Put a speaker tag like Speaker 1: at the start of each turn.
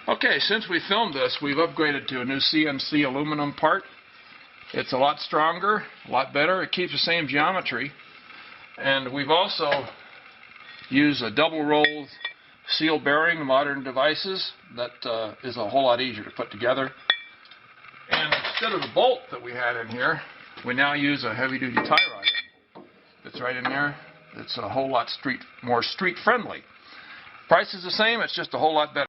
Speaker 1: Okay, since we filmed this, we've upgraded to a new CNC aluminum part. It's a lot stronger, a lot better. It keeps the same geometry. And we've also used a double roll seal bearing, modern devices. That is a whole lot easier to put together. And instead of the bolt that we had in here, we now use a heavy-duty tie rod. It's right in there. It's a whole lot more street friendly. Price is the same, it's just a whole lot better.